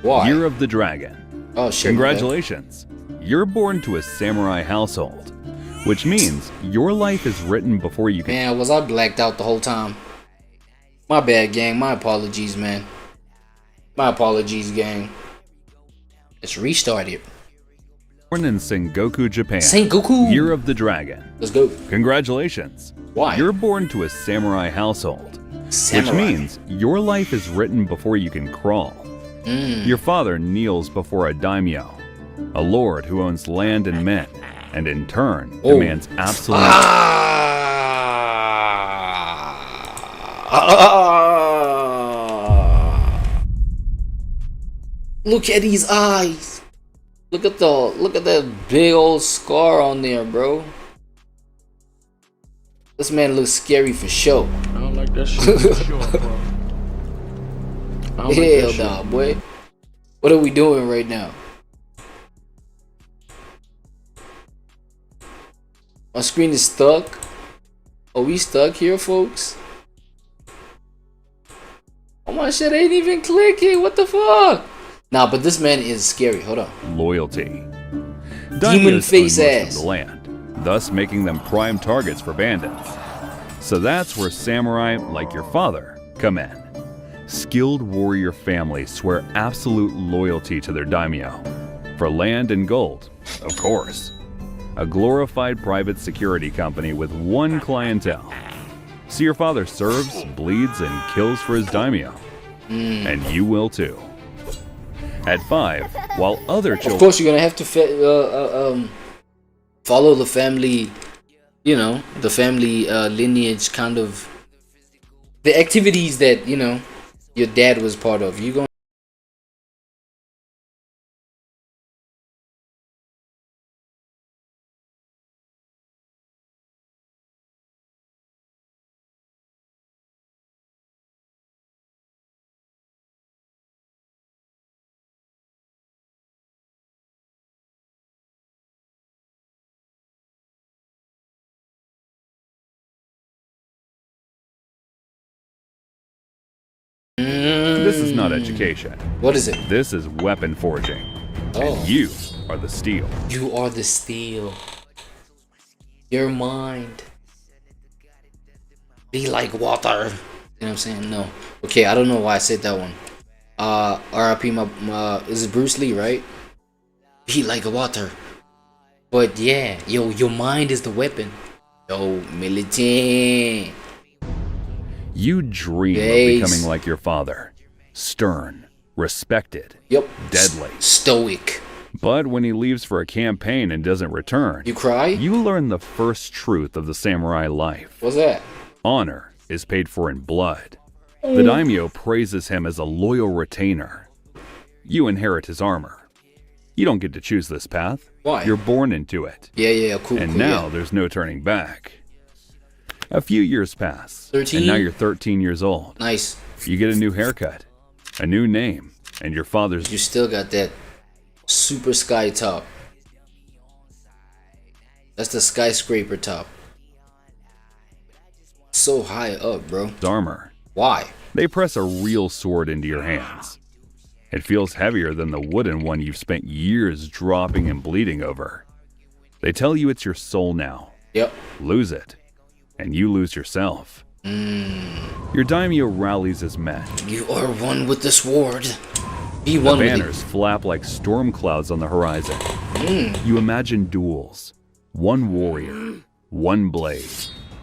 Why? Year of the Dragon. Oh shit. Congratulations. You're born to a samurai household, which means your life is written before you can. Man, was I blacked out the whole time? My bad, gang. My apologies, man. My apologies, gang. Let's restart it. Born in Sengoku, Japan. Sengoku. Year of the Dragon. Let's go. Congratulations. Why? You're born to a samurai household, Samurai. which means your life is written before you can crawl. Your father kneels before a daimyo, a lord who owns land and men, and in turn demands absolute. Look at these eyes. Look at that big old scar on there, bro. This man looks scary for sure. I don't like that shit for sure, bro. Hell nah, boy. What are we doing right now? My screen is stuck. Are we stuck here, folks? Oh, my shit ain't even clicking. What the fuck? Nah, but this man is scary. Hold on. Loyalty. Demon face own most ass. of the land, thus making them prime targets for bandits. So that's where samurai, like your father, come in. Skilled warrior families swear absolute loyalty to their daimyo. For land and gold, of course. A glorified private security company with one clientele. So your father serves, bleeds, and kills for his daimyo. And you will too. At 5, while other children... Of course, you're gonna have to follow the family, you know, the family lineage, kind of... The activities that, you know, your dad was part of. You going This is not education. What is it? This is weapon forging. Oh. And you are the steel. You are the steel. Your mind. Be like water. You know what I'm saying? No. Okay, I don't know why I said that one. R.I.P. Is it Bruce Lee, right? Be like water. But yeah, yo, your mind is the weapon. Yo, militant. You dream Base. of becoming like your father. Stern, respected, Yep. deadly. Stoic. But when he leaves for a campaign and doesn't return, You cry? you learn the first truth of the samurai life. What's that? Honor is paid for in blood. The daimyo praises him as a loyal retainer. You inherit his armor. You don't get to choose this path. Why? You're born into it. Yeah, cool. And cool, now yeah. there's no turning back. A few years pass, 13? and now you're 13 years old. Nice. You get a new haircut, a new name, and your father's... You still got that super sky top. That's the skyscraper top. So high up, bro. armor. Why? They press a real sword into your hands. It feels heavier than the wooden one you've spent years dropping and bleeding over. They tell you it's your soul now. Yep. Lose it, and you lose yourself. Your daimyo rallies his men. You are one with the sword. Be The one with banners flap like storm clouds on the horizon. You imagine duels. One warrior, one blade.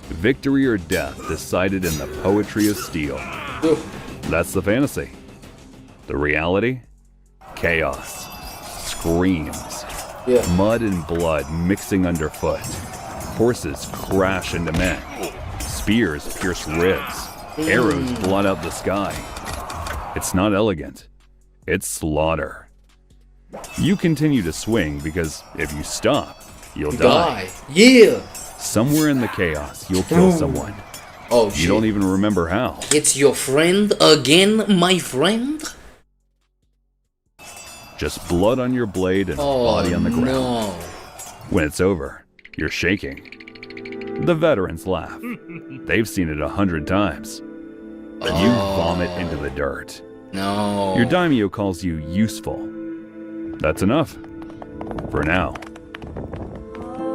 Victory or death decided in the poetry of steel. it. That's the fantasy. The reality? Chaos. Screams. Yeah. Mud and blood mixing underfoot. Horses crash into men. Spears pierce ribs. Arrows blot out the sky. It's not elegant. It's slaughter. You continue to swing because if you stop, you'll die. Yeah. Somewhere in the chaos, you'll kill someone. Oh shit. You don't even remember how. It's your friend again, my friend? Just blood on your blade and body on the ground. No. When it's over, you're shaking. The veterans laugh. They've seen it 100 times. And you vomit into the dirt. No. Your daimyo calls you useful. That's enough. For now.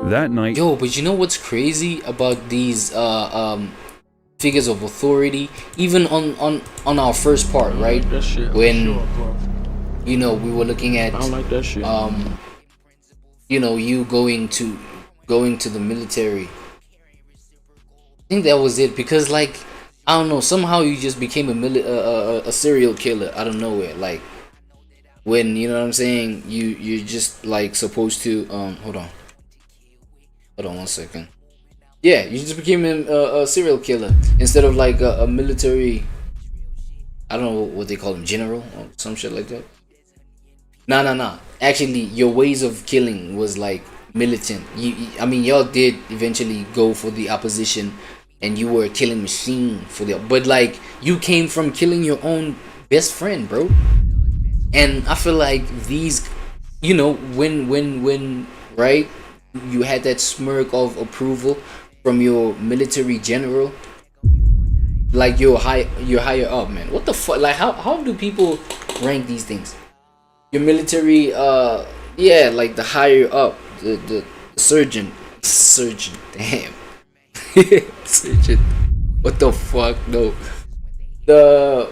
That night... Yo, but you know what's crazy about these figures of authority? Even on our first part, right? That shit. When Sure, bro. you know we were looking at I don't like that shit. you know, you going to the military. I think that was it, because like I don't know, somehow you just became a serial killer out of nowhere. Like when, you know what I'm saying, you're just like supposed to hold on 1 second. Yeah, you just became a serial killer instead of like a military. I don't know what they call him, general or some shit like that. Nah. Actually, your ways of killing was like militant. I mean, y'all did eventually go for the opposition, and you were a killing machine for the. But like, you came from killing your own best friend, bro. And I feel like these, you know, when right, you had that smirk of approval from your military general. Like you're higher up, man. What the fuck? Like how do people rank these things? Your military, yeah, like the higher up, the surgeon, damn, surgeon. What the fuck? No,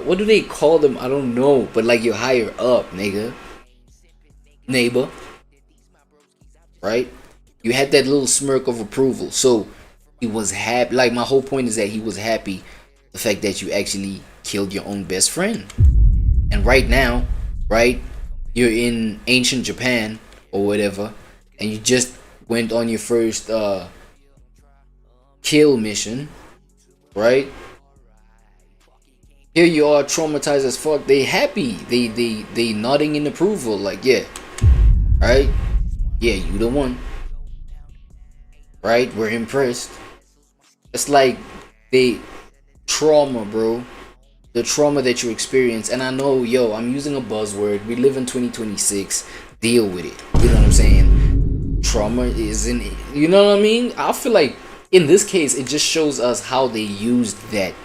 what do they call them? I don't know, but like you're higher up, nigga, neighbor, right? You had that little smirk of approval, so he was happy. Like my whole point is that he was happy. The fact that you actually killed your own best friend. And right now, right, you're in ancient Japan or whatever, and you just went on your first kill mission, right? Here you are, traumatized as fuck. They happy. They nodding in approval, like, yeah, right? Yeah, you the one. Right? We're impressed. It's like they trauma, bro. The trauma that you experience. And I know, yo, I'm using a buzzword. We live in 2026. Deal with it. You know what I'm saying? Trauma is in it. You know what I mean? I feel like in this case, it just shows us how they used that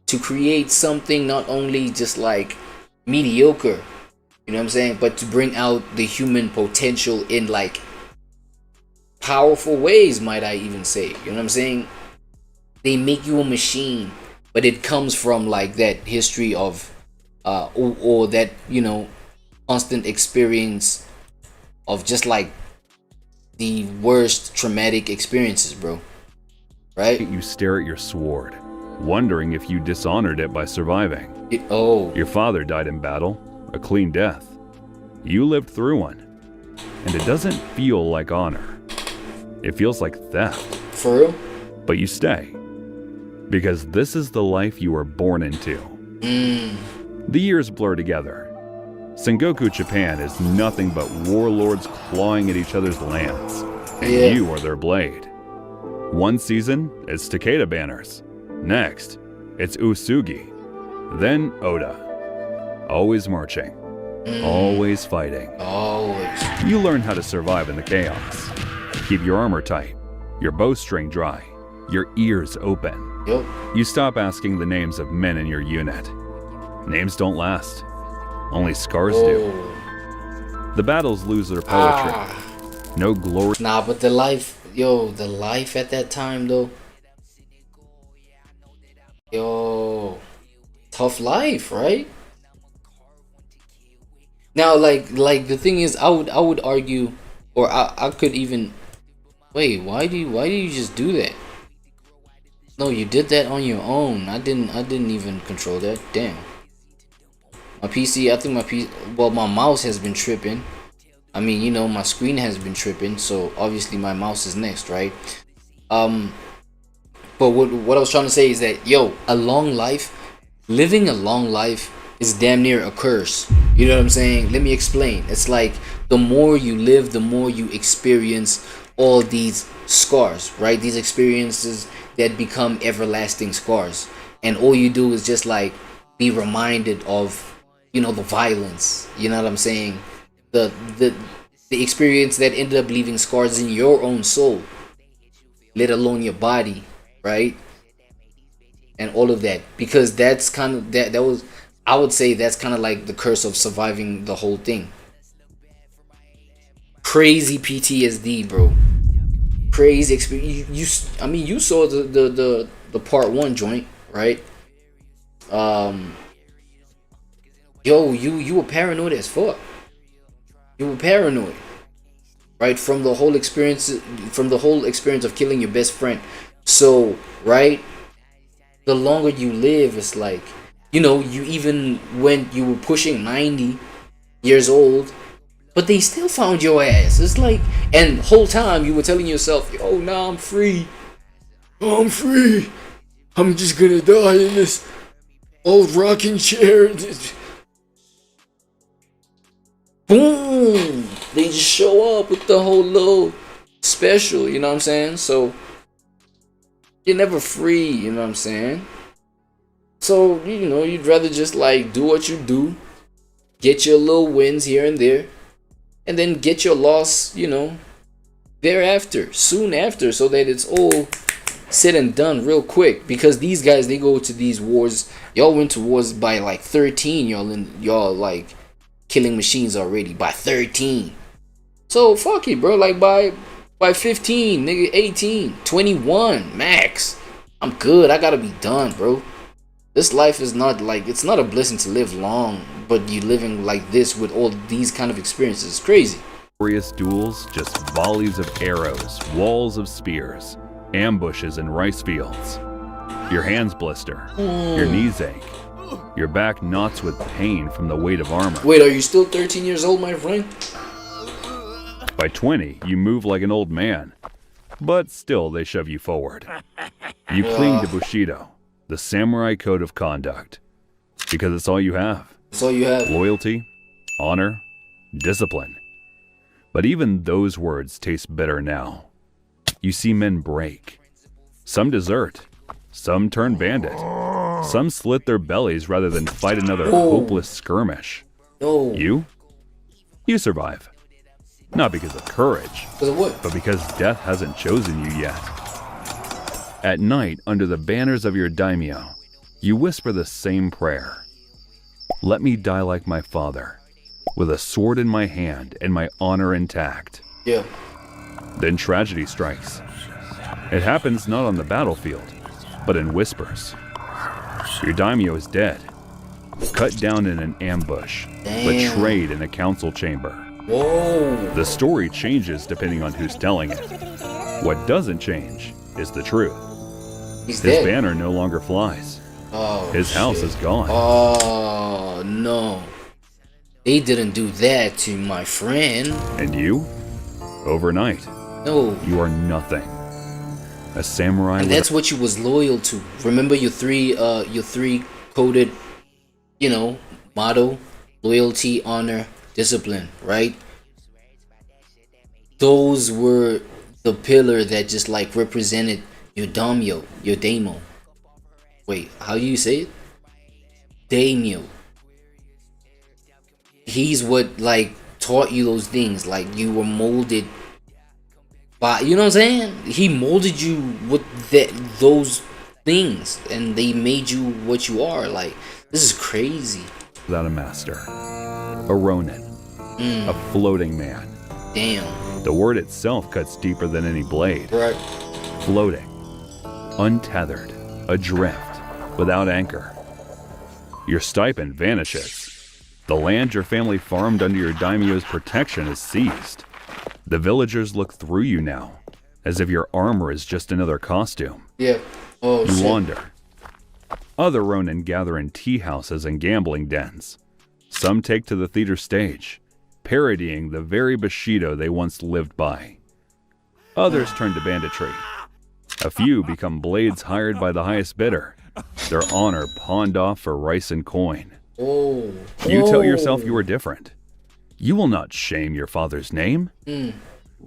to create something not only just like mediocre, you know what I'm saying, but to bring out the human potential in like powerful ways, might I even say. You know what I'm saying? They make you a machine. But it comes from like that history of or that, you know, constant experience of just like the worst traumatic experiences, bro. Right? You stare at your sword, wondering if you dishonored it by surviving. Your father died in battle, a clean death. You lived through one. And it doesn't feel like honor. It feels like theft. For real? But you stay. Because this is the life you were born into. The years blur together. Sengoku Japan is nothing but warlords clawing at each other's lands. And you are their blade. One season, it's Takeda banners. Next, it's Usugi. Then Oda. Always marching. Always fighting. Always. You learn how to survive in the chaos. Keep your armor tight. Your bowstring dry. Your ears open. Yep. You stop asking the names of men in your unit. Names don't last. Only scars do. The battles lose their poetry. No glory. Nah, but the life, yo, the life at that time though. Yo, tough life, right? Now, like the thing is, I would argue, or I could even wait. Why do you just do that? No, you did that on your own. I didn't even control that. Damn. My PC, I think my mouse has been tripping. I mean, you know, my screen has been tripping, so obviously my mouse is next, right? But what I was trying to say is that, yo, living a long life is damn near a curse. You know what I'm saying? Let me explain. It's like the more you live, the more you experience all these scars, right? These experiences that become everlasting scars, and all you do is just like be reminded of, you know, the violence, you know what I'm saying, the experience that ended up leaving scars in your own soul, let alone your body, right? And all of that, because that's kind of that was, I would say that's kind of like the curse of surviving the whole thing. Crazy PTSD, bro. Crazy experience. I mean, you saw the part 1 joint, right? Yo, you were paranoid as fuck. You were paranoid, right? From the whole experience of killing your best friend. So, right, the longer you live, it's like, you know, you even when you were pushing 90 years old, but they still found your ass. It's like, and whole time you were telling yourself, yo, now I'm free. Oh, I'm free. I'm just gonna die in this old rocking chair. Boom! They just show up with the whole little special, you know what I'm saying? So, you're never free, you know what I'm saying? So, you know, you'd rather just like do what you do, get your little wins here and there, and then get your loss, you know, thereafter, soon after, so that it's all said and done real quick. Because these guys, they go to these wars. Y'all went to wars by like 13. Y'all like killing machines already by 13. So fuck it, bro. Like by 15, nigga, 18, 21 max. I'm good. I gotta be done, bro. This life is not like, it's not a blessing to live long, but you living like this with all these kind of experiences. It's crazy. Glorious duels, just volleys of arrows, walls of spears, ambushes in rice fields. Your hands blister, your knees ache, your back knots with pain from the weight of armor. Wait, are you still 13 years old, my friend? By 20, you move like an old man, but still they shove you forward. You cling to Bushido, the samurai code of conduct, because it's all you have. That's all you have. Loyalty, honor, discipline. But even those words taste bitter now. You see men break. Some desert. Some turn bandit. Some slit their bellies rather than fight another hopeless skirmish. No. You survive. Not because of courage, Because of what? but because death hasn't chosen you yet. At night, under the banners of your daimyo, you whisper the same prayer. Let me die like my father, with a sword in my hand and my honor intact. Yeah. Then tragedy strikes. It happens not on the battlefield, but in whispers. Your daimyo is dead, cut down in an ambush, betrayed in a council chamber. Whoa. The story changes depending on who's telling it. What doesn't change is the truth. He's His dead. banner no longer flies. Oh, His house is gone. Oh, no. They didn't do that to my friend. And you? Overnight, No. you are nothing. A samurai And with that's what you was loyal to. Remember your three coded, you know, motto: loyalty, honor, discipline, right? Those were the pillar that just like represented your daimyo, your daimyo. Wait, how do you say it? Daimyo. He's what like taught you those things. Like you were molded by, you know what I'm saying? He molded you with those things, and they made you what you are. Like, this is crazy. without a master. A ronin. A floating man. Damn. The word itself cuts deeper than any blade. Right. Floating. Untethered. Adrift. Without anchor. Your stipend vanishes. The land your family farmed under your daimyo's protection is seized. The villagers look through you now, as if your armor is just another costume. Yeah. Oh, You shit. wander. Other ronin gather in tea houses and gambling dens. Some take to the theater stage, parodying the very Bushido they once lived by. Others turn to banditry. A few become blades hired by the highest bidder, their honor pawned off for rice and coin. Oh. You tell Oh. yourself you are different. You will not shame your father's name.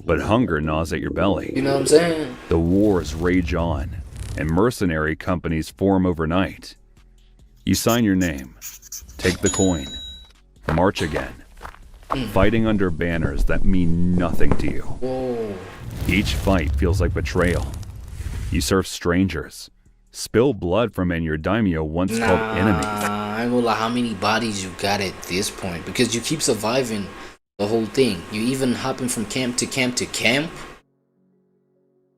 But hunger gnaws at your belly. You know what I'm saying? The wars rage on, and mercenary companies form overnight. You sign your name, take the coin, march again, fighting under banners that mean nothing to you. Whoa. Each fight feels like betrayal. You serve strangers, spill blood from men your daimyo once called enemies. I I ain't gonna lie, how many bodies you got at this point? Because you keep surviving the whole thing. You even hopping from camp to camp to camp.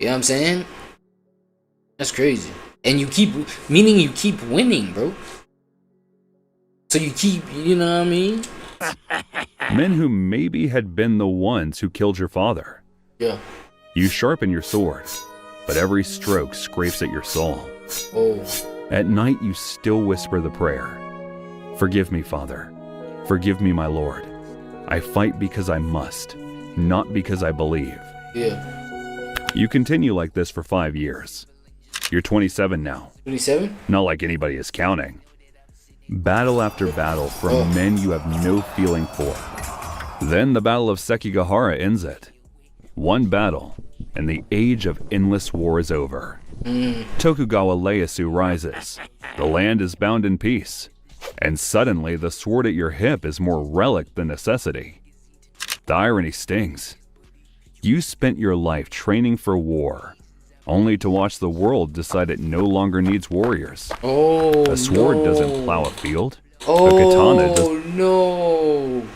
You know what I'm saying? That's crazy. And you keep, meaning you keep winning, bro. So you keep, you know what I mean? Men who maybe had been the ones who killed your father. Yeah. You sharpen your sword, but every stroke scrapes at your soul. Oh. At night you still whisper the prayer. Forgive me, Father. Forgive me, my Lord. I fight because I must, not because I believe. Yeah. You continue like this for 5 years. You're 27 now. 27? Not like anybody is counting. Battle after battle from men you have no feeling for. Then the Battle of Sekigahara ends it. One battle, and the age of endless war is over. Tokugawa Ieyasu rises. The land is bound in peace. And suddenly the sword at your hip is more relic than necessity. The irony stings. You spent your life training for war, only to watch the world decide it no longer needs warriors. Oh, a sword no. doesn't plow a field. Oh, a katana does. No.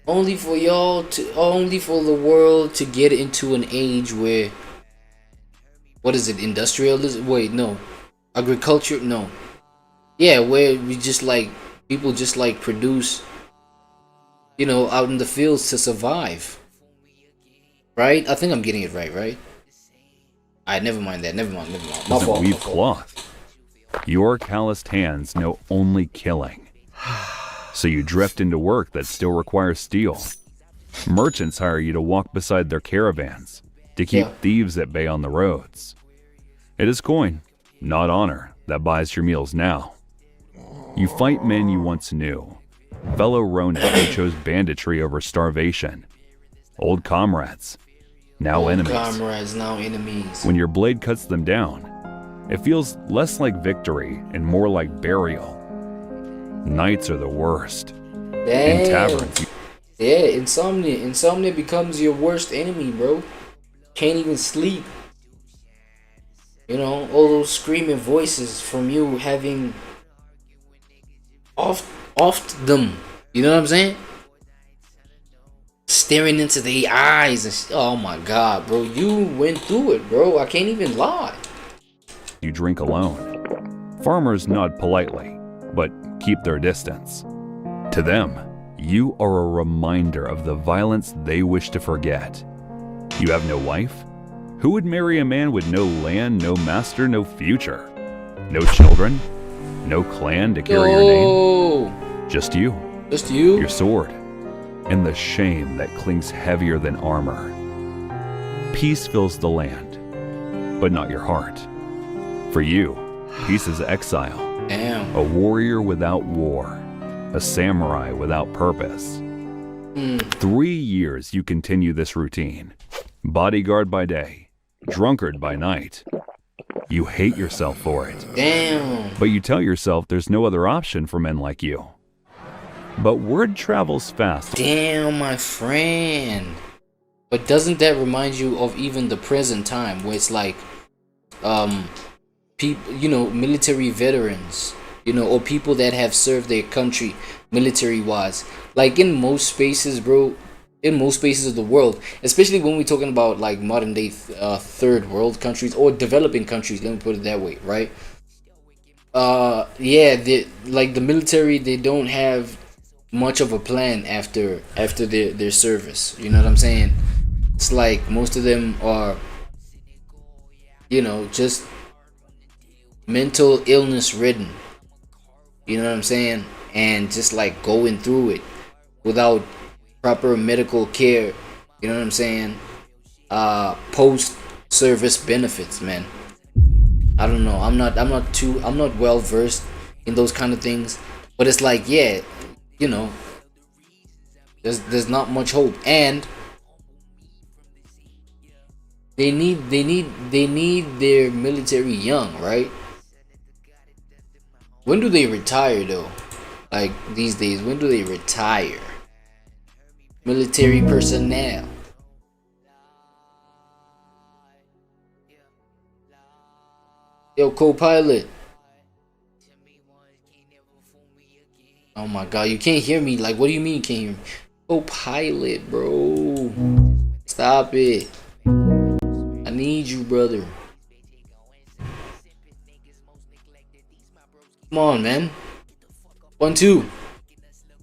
Only for y'all to, only for the world to get into an age where, what is it, industrialism? Wait, no. Agriculture? No. Yeah, where we just like, people just like produce, you know, out in the fields to survive. Right? I think I'm getting it right? Alright, never mind that. Never mind. My fault. Weave cloth. Your calloused hands know only killing. So you drift into work that still requires steel. Merchants hire you to walk beside their caravans to keep thieves at bay on the roads. It is coin, not honor, that buys your meals now. You fight men you once knew, fellow Ronin who chose banditry over starvation. Old comrades, now enemies. When your blade cuts them down, it feels less like victory and more like burial. Nights are the worst. Damn. In taverns. Yeah, insomnia. Insomnia becomes your worst enemy, bro. Can't even sleep. You know, all those screaming voices from you having off them. You know what I'm saying? Staring into the eyes and oh my god, bro, you went through it, bro. I can't even lie. You drink alone. Farmers nod politely, but keep their distance. To them, you are a reminder of the violence they wish to forget. You have no wife? Who would marry a man with no land, no master, no future? No children? No clan to carry your name? Just you. Just you? Your sword. And the shame that clings heavier than armor. Peace fills the land, but not your heart. For you, peace is exile. Damn. A warrior without war. A samurai without purpose. 3 years you continue this routine. Bodyguard by day, drunkard by night. You hate yourself for it. Damn. But you tell yourself there's no other option for men like you. But word travels fast. Damn, my friend. But doesn't that remind you of even the present time where it's like, people, you know, military veterans, you know, or people that have served their country military-wise. Like in most spaces, bro, in most spaces of the world, especially when we're talking about like modern-day third world countries or developing countries, let me put it that way, right? Yeah, like the military, they don't have much of a plan after their service. You know what I'm saying? It's like most of them are, you know, just mental illness ridden. You know what I'm saying? And just like going through it without proper medical care. You know what I'm saying? Post service benefits, man. I don't know. I'm not well versed in those kind of things. But it's like, yeah, you know, there's not much hope, and they need their military young, right? When do they retire though? Like these days, when do they retire? Military personnel. Yo, co-pilot. Oh my god, you can't hear me. Like, what do you mean you can't hear me? Co-pilot, bro. Stop it. I need you, brother. Come on, man. 1, 2.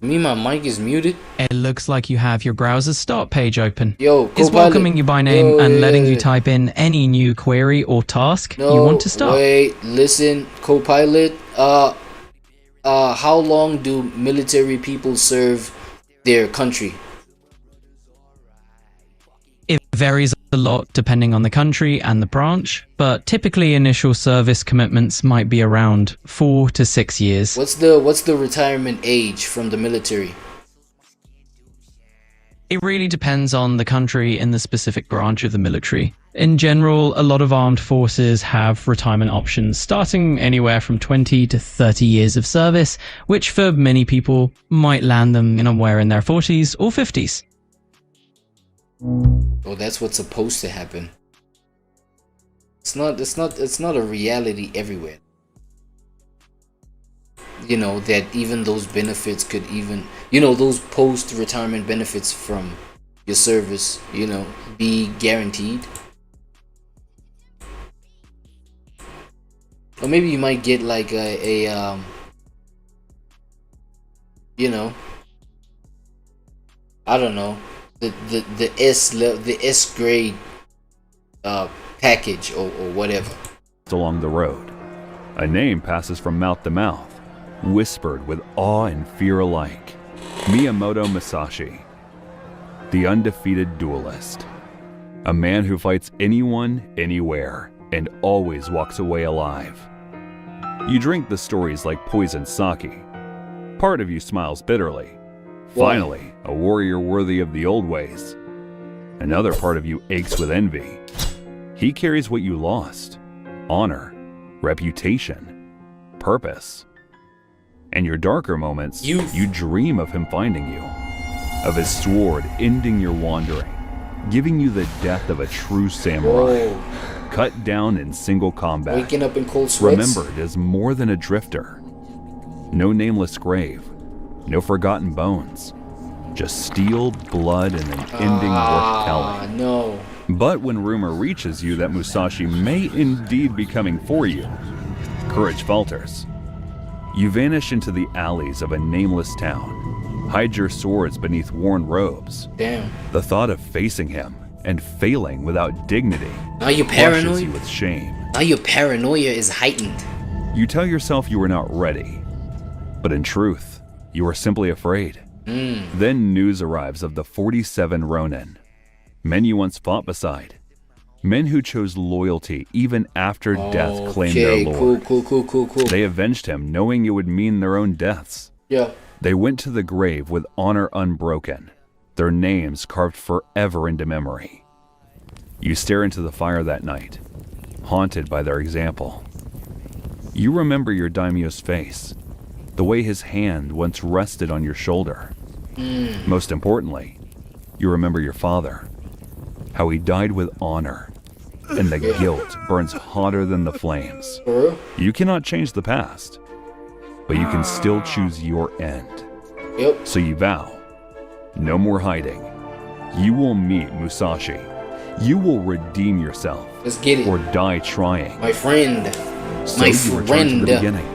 My mic is muted. It looks like you have your browser's start page open. Yo, It's Copilot. welcoming you by name Yo, and letting you yeah. type in any new query or task No, you want to start. wait, listen, Copilot. How long do military people serve their country? It varies a lot depending on the country and the branch, but typically initial service commitments might be around 4 to 6 years. What's the retirement age from the military? It really depends on the country and the specific branch of the military. In general, a lot of armed forces have retirement options starting anywhere from 20 to 30 years of service, which for many people might land them in their 40s or 50s. Oh, that's what's supposed to happen. It's not a reality everywhere. You know, that even those benefits could even, those post-retirement benefits from your service, be guaranteed. Or maybe you might get like I don't know, the S grade package or whatever. Along the road, a name passes from mouth to mouth, whispered with awe and fear alike. Miyamoto Musashi, the undefeated duelist. A man who fights anyone, anywhere, and always walks away alive. You drink the stories like poisoned sake. Part of you smiles bitterly. Finally, a warrior worthy of the old ways. Another part of you aches with envy. He carries what you lost: honor, reputation, purpose. And your darker moments, you dream of him finding you, of his sword ending your wandering, giving you the death of a true samurai, cut down in single combat, waking up in cold sweats, remembered as more than a drifter. No nameless grave, no forgotten bones, just steel, blood, and an ending worth telling. No. But when rumor reaches you that Musashi may indeed be coming for you, courage falters. You vanish into the alleys of a nameless town, hide your swords beneath worn robes. Damn. The thought of facing him and failing without dignity Now you're crushes paranoid. you with shame. Now your paranoia is heightened. You tell yourself you are not ready, but in truth, you are simply afraid. Then news arrives of the 47 Ronin, men you once fought beside, men who chose loyalty even after death claimed their lord. Cool. They avenged him knowing it would mean their own deaths. Yeah. They went to the grave with honor unbroken, their names carved forever into memory. You stare into the fire that night, haunted by their example. You remember your daimyo's face, the way his hand once rested on your shoulder. Most importantly, you remember your father, how he died with honor, and the guilt burns hotter than the flames. For real? You cannot change the past, but you can still choose your end. Yep. So you vow, no more hiding. You will meet Musashi. You will redeem yourself, Let's get it. or die trying. My friend. So you return to the beginning,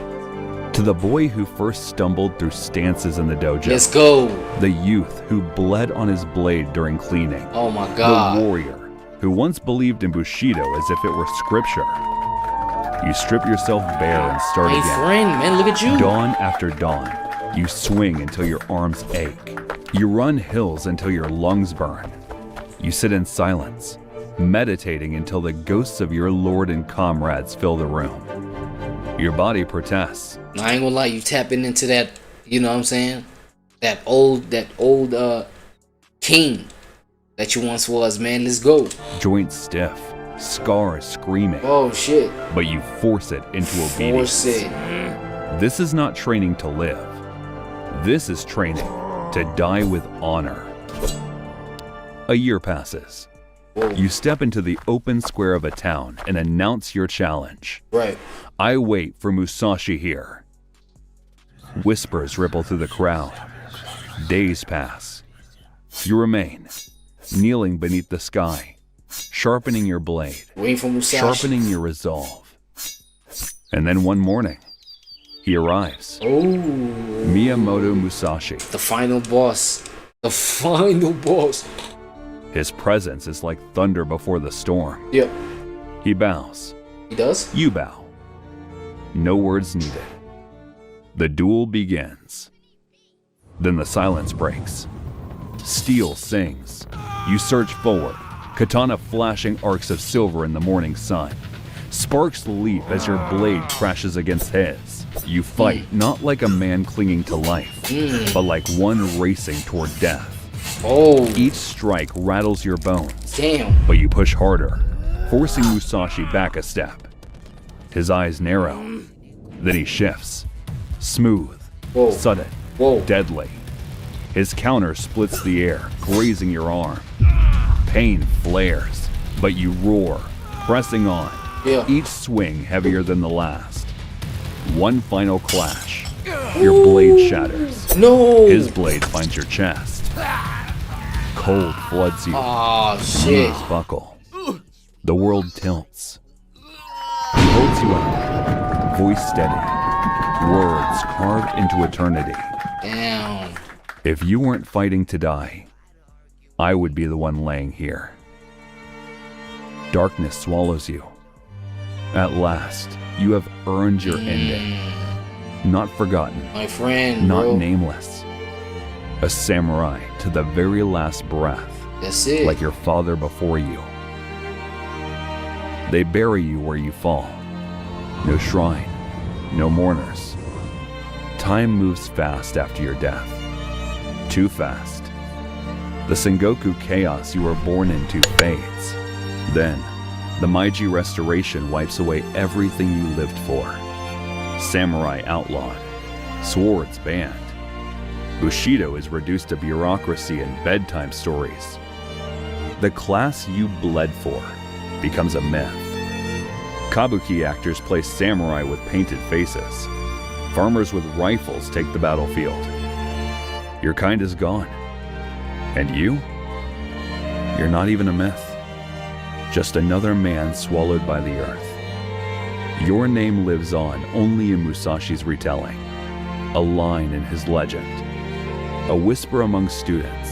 to the boy who first stumbled through stances in the dojo. Let's go. The youth who bled on his blade during cleaning. Oh my The god. warrior who once believed in Bushido as if it were scripture. You strip yourself bare and start My again. friend, man, look at you. Dawn after dawn, you swing until your arms ache. You run hills until your lungs burn. You sit in silence, meditating until the ghosts of your lord and comrades fill the room. Your body protests. I ain't gonna lie, you tapping into that, you know what I'm saying? That old king that you once was, man. Let's go. Joints stiff, scars screaming, Oh shit. but you force it into obedience. Force it. This is not training to live. This is training to die with honor. A year passes. Whoa. You step into the open square of a town and announce your challenge. Right. I wait for Musashi here. Whispers ripple through the crowd. Days pass. You remain, kneeling beneath the sky, sharpening your blade, Waiting for Musashi. sharpening your resolve. And then one morning, he arrives. Oh, Miyamoto Musashi. the final boss. The final boss. His presence is like thunder before the storm. Yep. He bows. He does? You bow. No words needed. The duel begins. Then the silence breaks. Steel sings. You surge forward, katana flashing arcs of silver in the morning sun. Sparks leap as your blade crashes against his. You fight not like a man clinging to life, but like one racing toward death. Oh, Each strike rattles your bones, damn. but you push harder, forcing Musashi back a step. His eyes narrow. Then he shifts. Smooth, Whoa. sudden, Whoa. deadly. His counter splits the air, grazing your arm. Pain flares, but you roar, pressing on. Yeah. Each swing heavier than the last. One final clash. Your blade shatters. No. His blade finds your chest. Cold floods you. Oh, shit. Knees buckle. The world tilts. He holds you up, voice steady, words carved into eternity. Damn. If you weren't fighting to die, I would be the one laying here. Darkness swallows you. At last, you have earned your ending. Not forgotten, My friend, not bro. nameless. A samurai to the very last breath, That's it. like your father before you. They bury you where you fall. No shrine, no mourners. Time moves fast after your death. Too fast. The Sengoku chaos you were born into fades. Then, the Meiji Restoration wipes away everything you lived for. Samurai outlawed. Swords banned. Bushido is reduced to bureaucracy and bedtime stories. The class you bled for becomes a myth. Kabuki actors play samurai with painted faces. Farmers with rifles take the battlefield. Your kind is gone. And you? You're not even a myth. Just another man swallowed by the earth. Your name lives on only in Musashi's retelling. A line in his legend. A whisper among students.